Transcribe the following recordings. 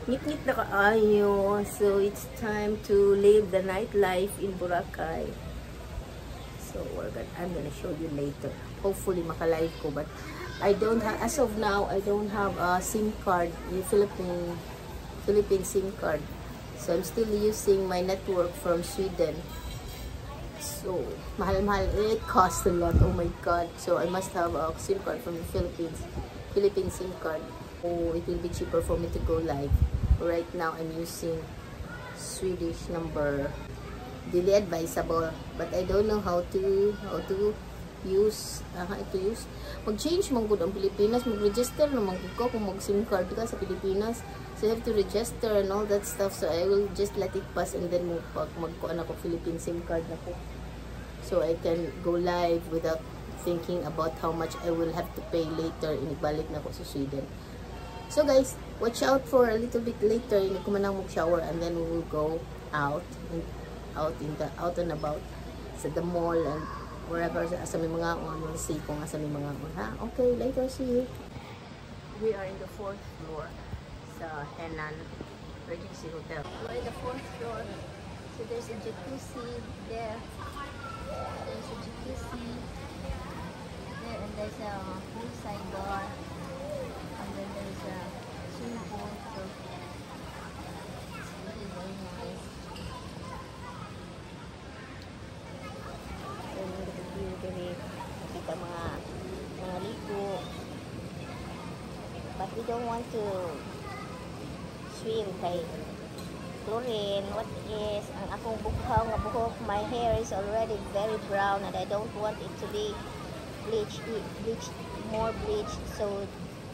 Ngit-ngit na kaayo. So, it's time to live the nightlife in Boracay. So, I'm gonna show you later. Hopefully, maka-live ko. But, I don't have, as of now, I don't have a SIM card, the Philippine SIM card. So, I'm still using my network from Sweden. So, mahal-mahal. It costs a lot. Oh my God. So, I must have a SIM card from the Philippines. Philippine SIM card. Oh, it will be cheaper for me to go live. Right now, I'm using Swedish number. Daily advisable, but I don't know how to use. Mag-change man gud ang Pilipinas, mag-register naman ko kung mag-SIM card ka sa Pilipinas. So you have to register and all that stuff. So I will just let it pass and then magkuan ako Philippine SIM card na ko. So I can go live without thinking about how much I will have to pay later. Inibalik na ko sa Sweden. So guys, watch out for a little bit later. Hindi ko manang mag-shower and then we will go out and about sa the mall and wherever sa may mga on. We'll see kung sa may mga on. Ha? Okay, later, see you. We are in the 4th floor sa Henan Regency Hotel. We're in the 4th floor. So there's a jacuzzi there. There's a jacuzzi there and there's a poolside bar. And then there's a swimming pool, so it's really very nice. So, yung dito nakita mga ligo. But we don't want to swim kay chlorine. What is, ang akong bukhaw nga buhok, my hair is already very brown and I don't want it to be bleached, more bleached. So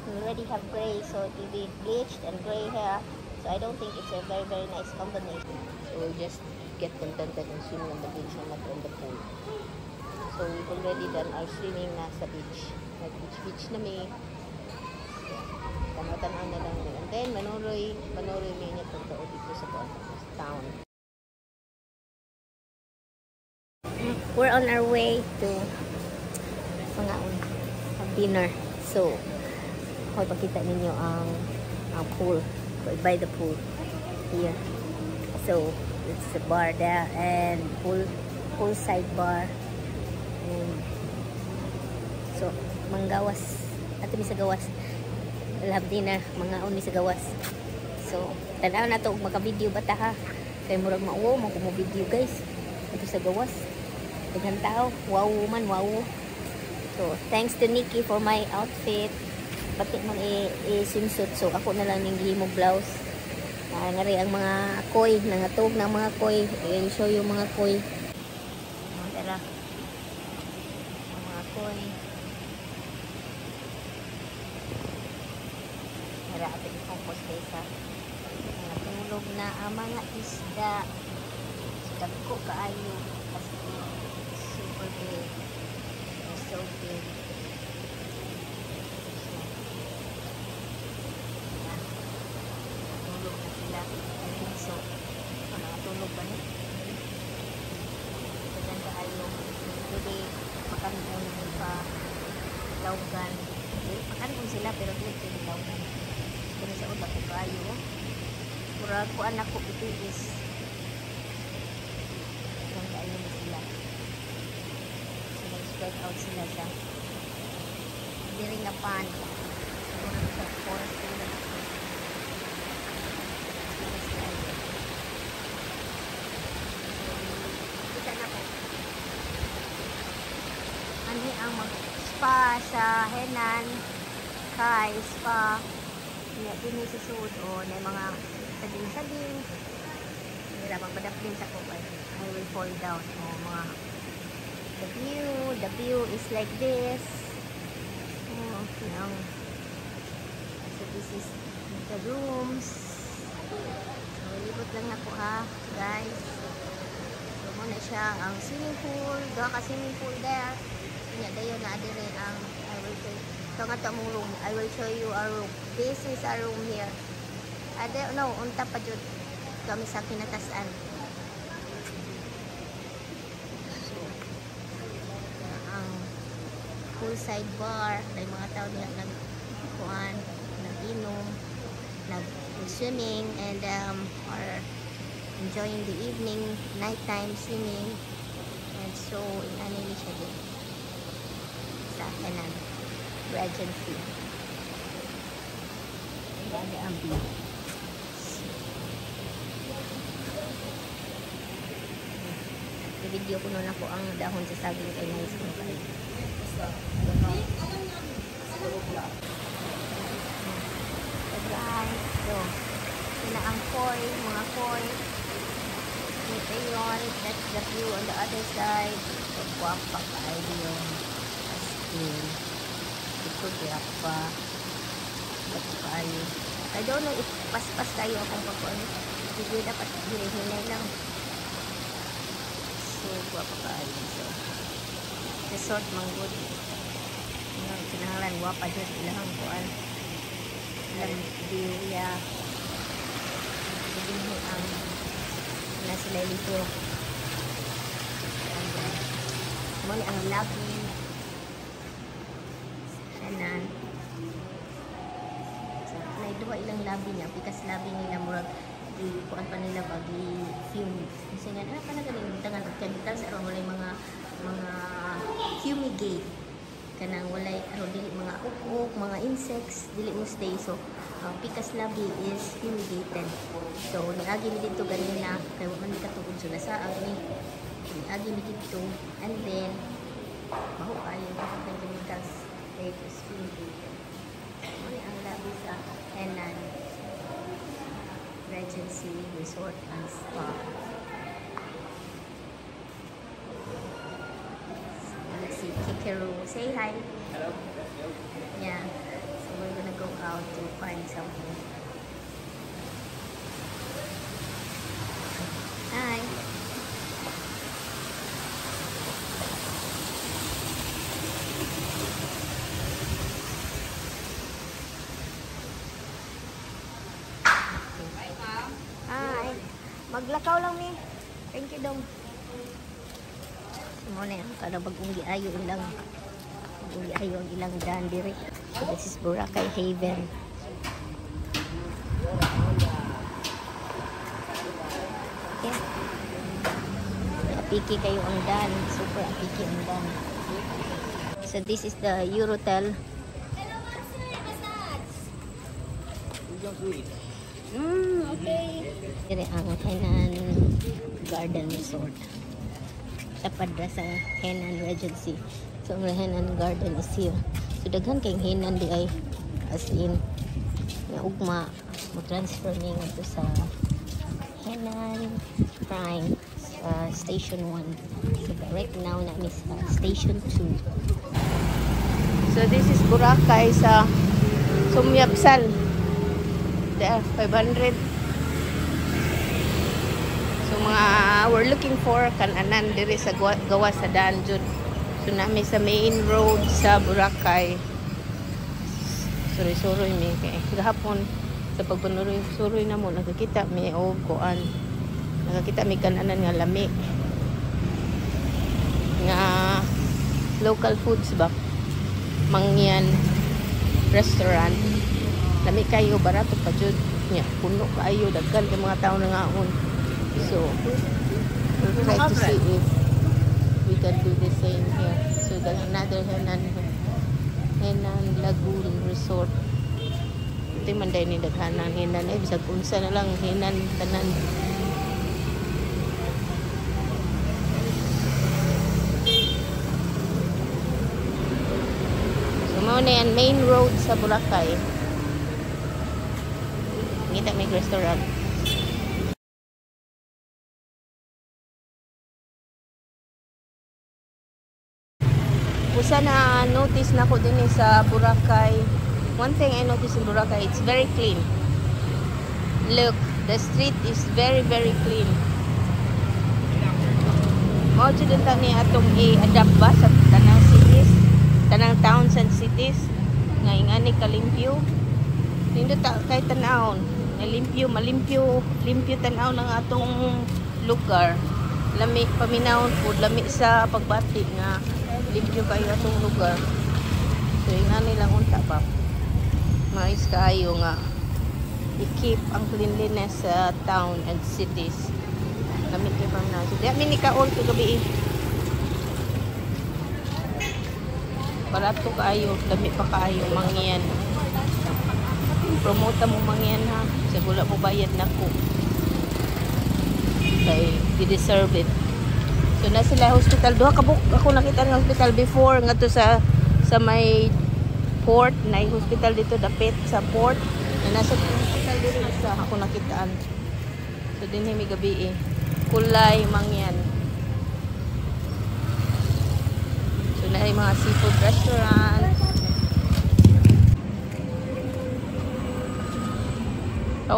we already have gray, so it will be bleached and gray hair. So I don't think it's a very, very nice combination. So we'll just get contented and swim on the beach and not on the pool. So we've already done our swimming na sa beach. Beach na may. Tanaw-tanaw na lang. And then Manoroy may niya pagtao dito sa town. We're on our way to mga dinner. So hoy, pakita ninyo ang pool. By the pool here. So it's a bar there and poolside bar. And so manggawas ato mi sa gawas. We'll have dinner mga uni sa gawas. So tanaw na to maka-video bata ha. Kay murag mauwo mo ko video guys. Ato sa gawas. Daghang tao. Wow man, wow. So thanks to Nikki for my outfit. Pati man swimsuit. So ako na lang ning gihimo blouse. Ngari ang mga koi, nangatog ng mga koi. I'll show you mga koi. Tara. Ang mga koi. Tara, ato i-focus guys ha. Natulog na ang mga isda. Dagko kaayo. Kasi super big. So big. So, tulog ba niya? Maganda kayo. Pwede makaroon pa laugan. Makaroon sila pero dito yung laugan. Pero sa utak ko kayo. Murag ko anak ko ito is yung kayo na sila. So, nag-spread out sila sa hindi rin na pan. Siguro sa forest sila. Ani ang mag-spa sa Henan Kai Spa. Din sa sud o na mga saging-saging. Mira magpadapin sa ko I will fall down o mga the view is like this. Oh, so this is the rooms. So libot lang na ko ha guys. So muna siya ang swimming pool. Doon ka swimming pool there. Nya dayon na dire ang I will show you. Ito nga tamong room. I will show you a room. This is a room here. No, unta pa jud kami sa kinatasan. So, ang poolside bar, may mga tao niya nagkuhan, nag-inom, swimming and or enjoying the evening, nighttime swimming. And so, inano ni siya din sa Henan Regency. Dali ang beach. I-video ko nun ako ang dahon sa saging kay nice mo kayo. So guys, so sila ang koi, mga koi. Ito yun, that's the view on the other side. So guwapa kayo yung skin. Ito guwapa. Guwapa kayo. I don't know if paspas kayo akong pakuan. Hindi dapat hinay lang. So, guwapa kayo. So, resort manggod. Kinahanglan, guwapa dyan. Ilang kuan. Ilang villa. Hindi ang na sila dito. Muna ang lobby. Henan. So, may dua ilang lobby niya. Pikas lobby nila murag kuan pa nila pag i-fume. Kasi nga, pa na galing tangan at kanitan sa aron walay mga fumigate. Kanang walay aron dili mga ukok, mga insects, dili mo stay. So, pikas lobby is fumigated. So, niagi mi dito ganina kay wa man katuod sa lasaag ni. Niagi mi dito and then baho kayo ng chemicals it is fumigated. Muna ang lobby sa Henan Regency Resort and Spa. So, let's see Kikeru. Say hi. Hello. Yeah. So we're gonna go out to find something. Hi. Hi. Maglakaw lang ni. Thank you dong. Muna yan. Kada bagong giayo ilang. Bagong giayo ang ilang daan diri. So this is Boracay Haven. Okay. Apiki kayo ang daan. Super apiki ang daan. So this is the Eurotel. Okay. Diri ang Henan Garden Resort. Tapad ra sa Henan Regency. So ang Henan Garden is here. So daghan kay Henan di ay as in na ugma mo transfer ni ngadto sa Henan Prime Station 1. So right now na mi sa Station 2. So this is Boracay sa Sumyapsal. There 500. So mga we're looking for kananan diri sa gawa sa Danjud. So nami sa main road sa Boracay. Suroy mi kay gahapon sa pagpanuroy na mo nakakita mi og kuan. Nakakita mi kananan nga lami. Nga local foods ba? Mangyan restaurant. Lami kayo barato pa jud nya puno kaayo daghan kay mga tawo nangaon. So we'll try to see if we can do the same here. So there's another Henan Lagoon Resort. Ito man dahil ni daghanan Henan ay bisag unsa na lang Henan tanan. So mao na yan main road sa Boracay. Kita may restaurant. Usa na notice na ko din sa Boracay. One thing I noticed in Boracay, it's very clean. Look, the street is very clean. Mao jud ta ni atong i-adapt ba sa tanang cities, tanang towns and cities nga ingani kalimpyo. Nindot ta kay tan-awon. Malimpyo tanaw ng atong lugar. Lami paminawon food, lami sa pagbati nga limpyo kayo atong lugar. So ingani lang unta ba. Mais kaayo nga i-keep ang cleanliness sa town and cities. Lamit kay pang na. So, diyan mini kaon to gabi. Barato kayo, dami pa kayo mangyan. Promote mo mangyan ha. Sa wala mo bayad na ko. Kay you deserve it. So na sila hospital. Duha kabuk ako nakita ng hospital before nga to sa may port, na hospital dito dapit sa port. Na nasa hospital dito sa ako nakitaan. So din may gabi kulay mangyan. So na mga seafood restaurant.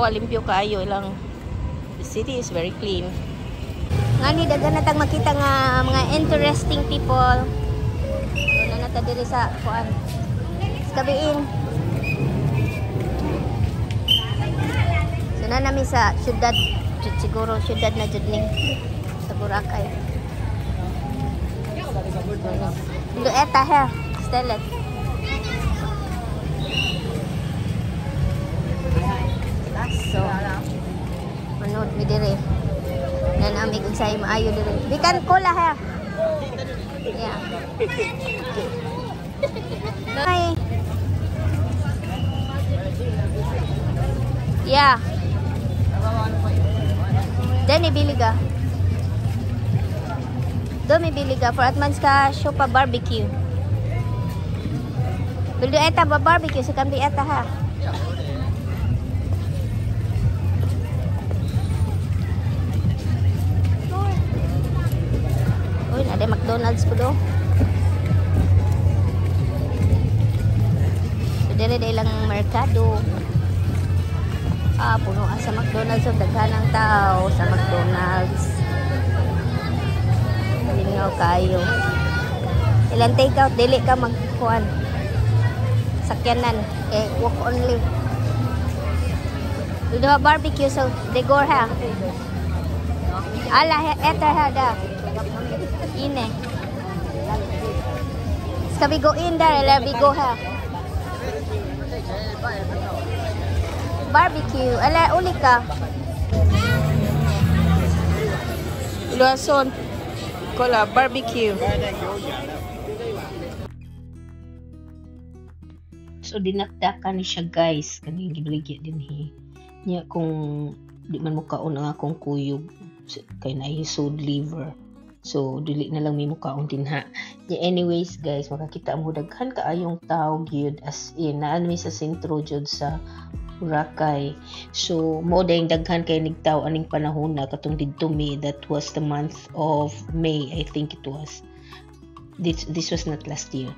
Limpyo kayo lang. The city is very clean. Ngani dagan natang makita nga mga interesting people. So na nata diri sa kuan. Sa gabiin. So na nami sa syudad, siguro syudad na jud ni sa Boracay. Lo eta ha, stelet. So, manood mi dire. Nan amig unsay maayo dire. Bikan cola ha. Yeah. Hi. Yeah. Dani biliga. Domi biliga for atmans ka show pa barbecue. Bildo eta ba barbecue sa kambi eta ha. Ada McDonald's po do. So, dili lang merkado. Puno sa McDonald's. So, daghan ng tao sa McDonald's. Lingaw kayo. Ilang take out, dili ka magkuhan. Sakyanan. Walk only. Dito barbecue, so degor ha. Ala, eter ha da. Ine. Ska we go in there? Let we go ha. Barbecue. Ala, uli ka. Luason. Kola, barbecue. So, dinakdakan ni siya guys. Kaning gibaligya din niya kung di man mo kaon ang akong kuyog. Kaya nahisod liver. So, dili na lang may mukhaon din ha. Anyways, guys, makakita mo daghan kaayong tao gyud as in naan mi sa sentro jud sa Boracay. So, mo dayang daghan kay nigtaw aning panahon na katong didto May, that was the month of May, I think it was. This was not last year.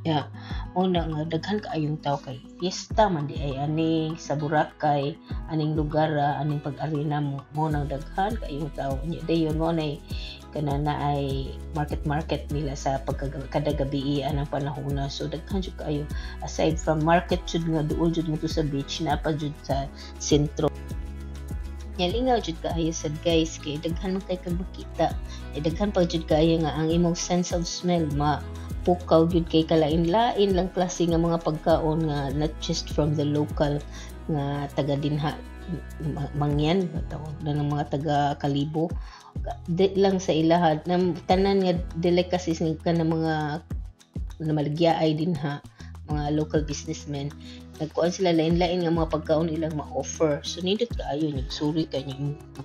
Yeah. Una nga daghan kaayong tao kay fiesta man di ay ani sa Boracay, aning lugar, aning pag-arena mo nang daghan kaayong tao. Nya dayon mo nay kanana ay market nila sa kada gabi anang panahon na. So daghan jud kaayo aside from market jud nga duol jud nga to sa beach na pa jud sa sentro. Lingaw jud kaayo sad guys kay daghan man kay makita. Daghan pa jud kaayo nga ang imong sense of smell pukaw gyud kay kalain-lain lang klase nga mga pagkaon nga not just from the local nga taga dinha mangyan na ng mga taga Kalibo lang sa ilahat na tanan nga delicacies nga na mga na maligyaay dinha mga local businessmen nagkuan sila lain-lain nga mga pagkaon ilang ma-offer. So nindot kaayo nagsuri kay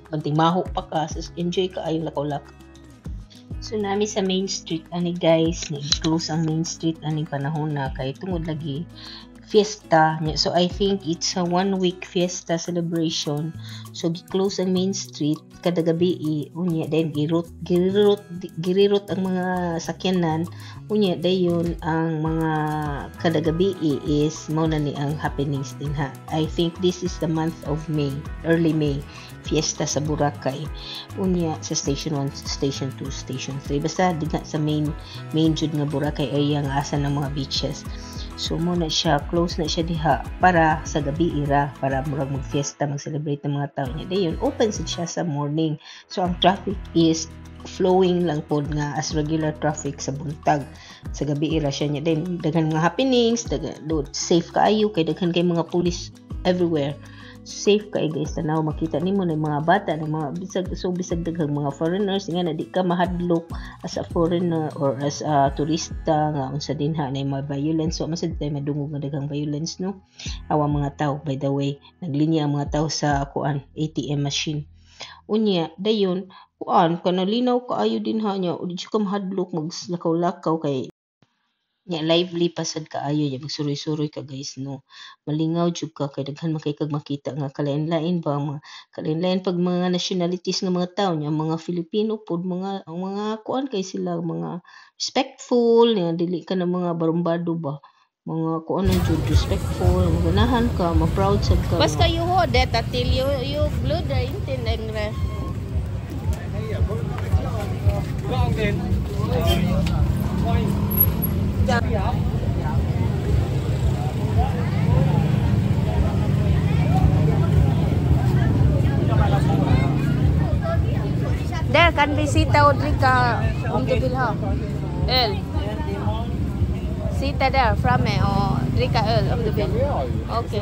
pantimaho pa ka enjoy kaayo lakaw-lakaw. So nami sa Main Street ani guys, ni-close ang Main Street ani panahon na kay tungod lagi fiesta. So I think it's a 1 week fiesta celebration. So gi-close ang Main Street kada gabi unya then girirot ang mga sakyanan unya dayon ang mga kada gabi is mao na ni ang happenings din ha. I think this is the month of May, early May. Fiesta sa Boracay unya sa Station 1, Station 2, Station 3 basta diga sa main jud nga Boracay area nga asa ng mga beaches. So mo na siya close na siya diha para sa gabi para murag mag-fiesta mag-celebrate ng mga tao niya dayon open siya sa morning. So ang traffic is flowing lang pod nga as regular traffic sa buntag sa gabi siya niya then daghan mga happenings safe kaayo kay daghan kay mga police everywhere. safe kay guys. Tanaw makita nimo na mga bata na mga bisag daghang mga foreigners nga na di ka mahadlok as a foreigner or as a turista nga unsa dinha na mga violence. So masad tay madungog nga daghang violence no. Awa mga tao, by the way, naglinya ang mga tao sa kuan ATM machine. Unya dayon kuan kanalinaw kaayo dinha nya udi ka mahadlok maglakaw-lakaw kay nya lively pasad kaayo nya magsuroy-suroy ka guys no. Malingaw jud ka kay daghan man kay kag makita nga kalain-lain ba mga kalain-lain pag mga nationalities nga mga tawo nya mga Filipino pod mga kuan kay sila mga respectful nga dili ka na mga barumbado ba mga kuan jud respectful ganahan ka ma-proud sad ka basta you hold that until you blow the intent and there can be Sita Odrika the Bilha El Sita there from me or Drika El the Bill. Okay.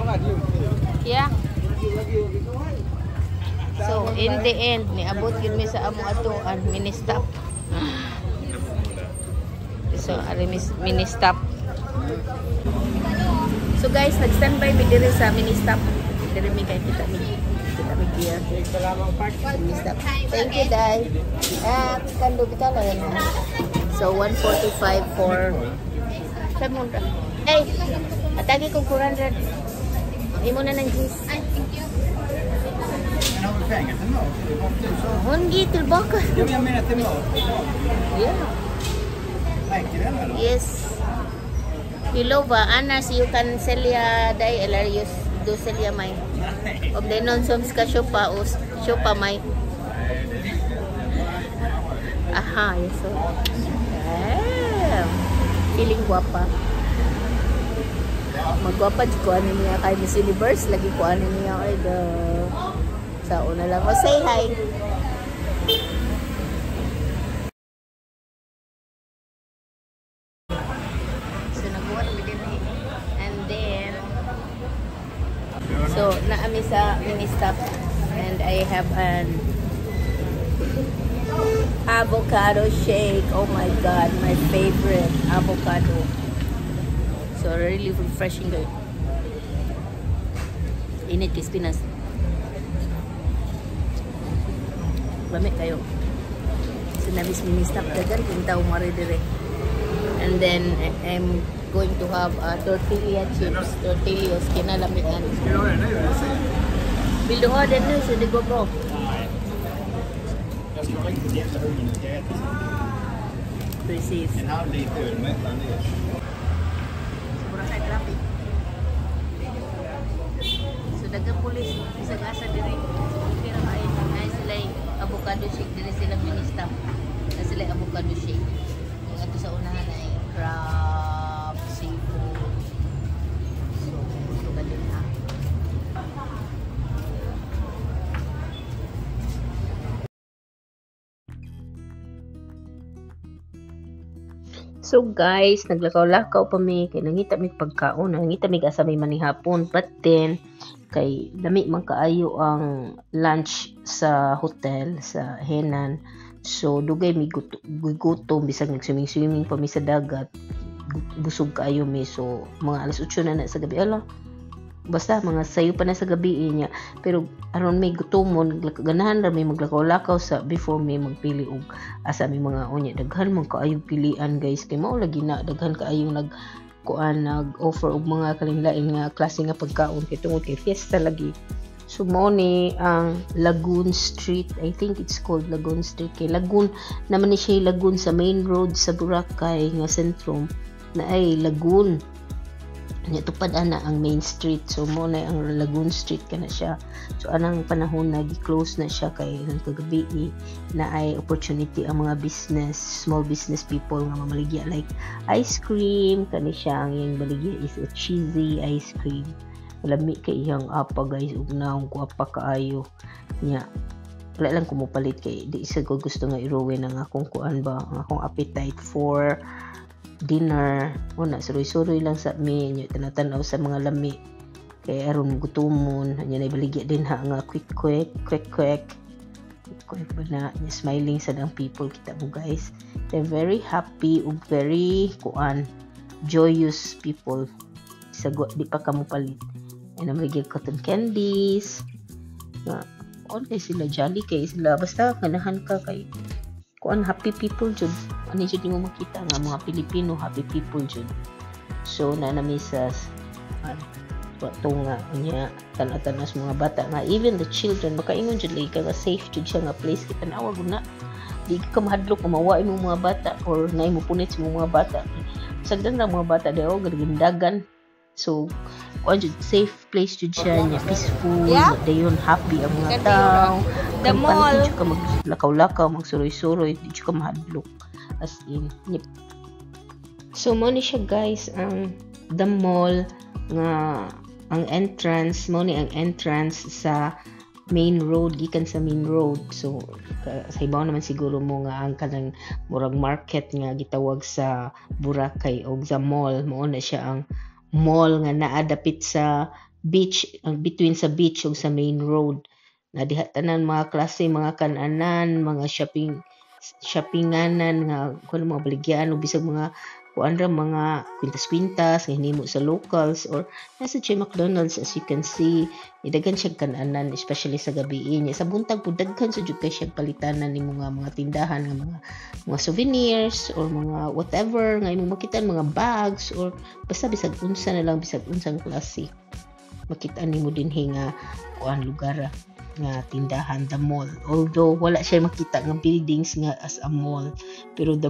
Yeah. So in the end niabot yun mi sa amo atoan mini stop. So ari mini stop. So guys, nag-standby mi dire sa mini stop. Dire mi kay kita mi gear. Mini stop. Thank you, Dai. Kando kita lang. So 145 for Samunda. Hey, atagi kong 400. Imo na ng juice. Hungi tillbaka. Jag menar till mat. Yeah. Yes. Ilova, Anna, you can sell ya day eller just do sell ya may. Om det är någon som ska köpa mig. Aha, yes. So. Feeling guapa. Magwapa di ko ano niya kay Miss Universe. Lagi ko ano niya ay sa una lang. Oh, say hi. So nagbuhat ko din and then so naami sa mini stop and I have an avocado shake. Oh my god, my favorite avocado. So really refreshing guys. Init kay Pinas. Lamig kayo. So nabis mini stop dagan kung tao mari dire. And then I'm going to have tortilla chips, tortillas kinalamitan. Vill du ha den nu så det går bra? Jag ska riktigt jätta ungen ska äta. Precis. En halv liter öl mättar ner. Boracay traffic. So dagang pulis bisa asa diri. Kira kay ay sila avocado shake diri sila mini-stop. Na sila avocado shake. Yung ato sa unahan ay crab, seafood. So gusto ka din ha. So guys, naglakaw-lakaw pa mi kay nangita mi pagkaon, nangita mi asa may manihapon, but then kay dami man kaayo ang lunch sa hotel sa Henan. So dugay mi gutom bisag nag-swimming pa mi sa dagat. Busog kaayo mi, so mga alas 8 na sa gabi ala. Basta mga sayo pa na sa gabi niya, pero aron may gutomon ganahan ra may maglakaw-lakaw sa before may magpili og asa may mga unya daghan man kaayong pilian guys kay mao lagi na daghan kaayong nag-offer og mga kalinlain nga klase nga pagkaon kay tungod kay fiesta lagi. So mo ni ang Lagoon Street, I think it's called Lagoon Street kay Lagoon naman ni siya Lagoon sa main road sa Boracay nga sentrum na ay Lagoon. Nya tupad ana ang main street, so mo na ang Lagoon Street kana siya. So anang panahon na gi-close na siya kay kagabi na ay opportunity ang mga business, small business people nga mamaligya like ice cream kani siya ang iyang baligya is a cheesy ice cream. Lami kay iyang apa guys ug naong guapa kaayo nya. Wala lang ko mopalit kay di isa ko gusto nga iruwen ang akong kuan ba, ang akong appetite for dinner. Una suroy-suroy lang sa mi, tanatanaw sa mga lami kay aron gutumon anya na ibaligya din ha nga quick ba na smiling sa dang people kita mo guys. They're very happy ug very joyous people. Sagot di pa kamo palit. Ay namigay cotton candies. Na okay sila jolly kay sila basta ganahan ka kay happy people jud. Ani jud mo makita nga mga Pilipino happy people jud. So na namisas wato nga unya tan-atanas mga bata nga even the children makaingon jud lay ka safe jud siya nga place kita nawa guna di ka mahadlok mawain mo mga bata or nay mo punit sa mga bata sagdan ra mga bata daw gagindagan so jud safe place jud siya nya peaceful dayon happy ang mga tao the mall jud ka maglakaw-lakaw magsuroy-suroy di jud ka mahadlok as in so mo ni siya guys ang the mall nga ang entrance mo ni ang entrance sa main road gikan sa main road so sa ibaw naman siguro mo nga ang kanang murag market nga gitawag sa Boracay o sa mall mo na siya ang mall nga naa dapit sa beach ang between sa beach ug sa main road na diha tanan mga klase mga kan-anan mga shoppinganan nga kun mga baligyan o bisag mga mga kwintas-kwintas nga hinimo sa locals or nasa J McDonald's as you can see idagan siya kan-anan especially sa gabi niya sa buntag pud daghan sa jud kay siya palitanan ni mga tindahan nga mga souvenirs or mga whatever nga imong makita mga bags or basta bisag unsa na lang bisag unsang klase makita nimo dinhi nga lugar nga tindahan the mall although wala siya makita nga buildings nga as a mall pero the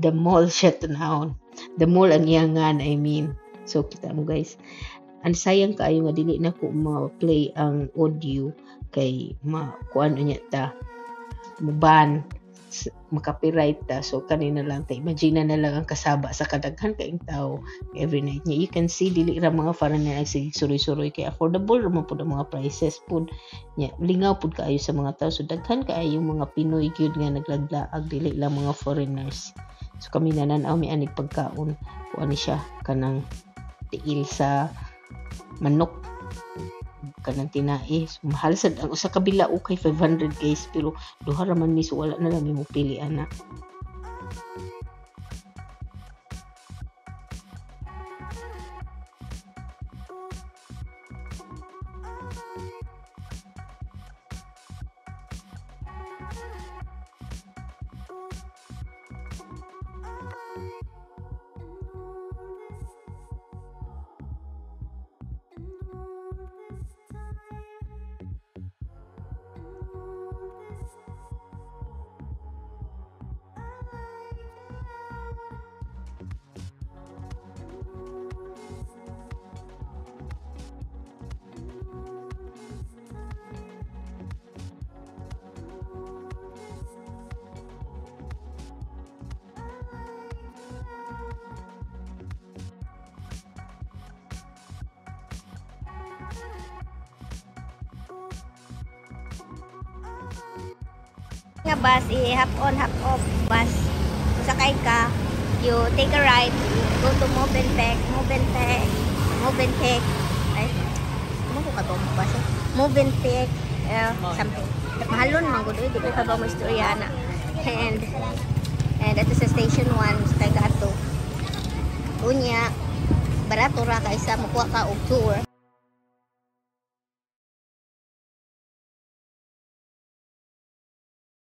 mall siya tanawon the mall ang iyangan I mean so kita mo guys ang sayang kaayo nga dili na ko ma-play ang audio kay kuan unya ta ban makapiright ta so kanina lang ta imagine na lang ang kasaba sa kadaghan kaayong tao every night niya you can see dili ra mga foreigner nagsig suroy-suroy kay affordable ra man pud ang mga prices pud nya lingaw pud kaayo sa mga tao so daghan kaayo mga Pinoy gyud nga naglaglaag dili lang mga foreigners so kami nananaw mi anig pagkaon kuan ni siya kanang tiil sa manok kanang tinai mahal sad ang usa ka bila okay 500 guys pero duha ra man mi so wala na lang mo pili ana nga bus hop on hop off bus sakay ka you take a ride go to Movenpick ay mo ko katong bus Movenpick something mahalon man gud di ka ba mo istorya na and that is sa station 1 sakay ka ato unya barato ra kaysa makuha ka og tour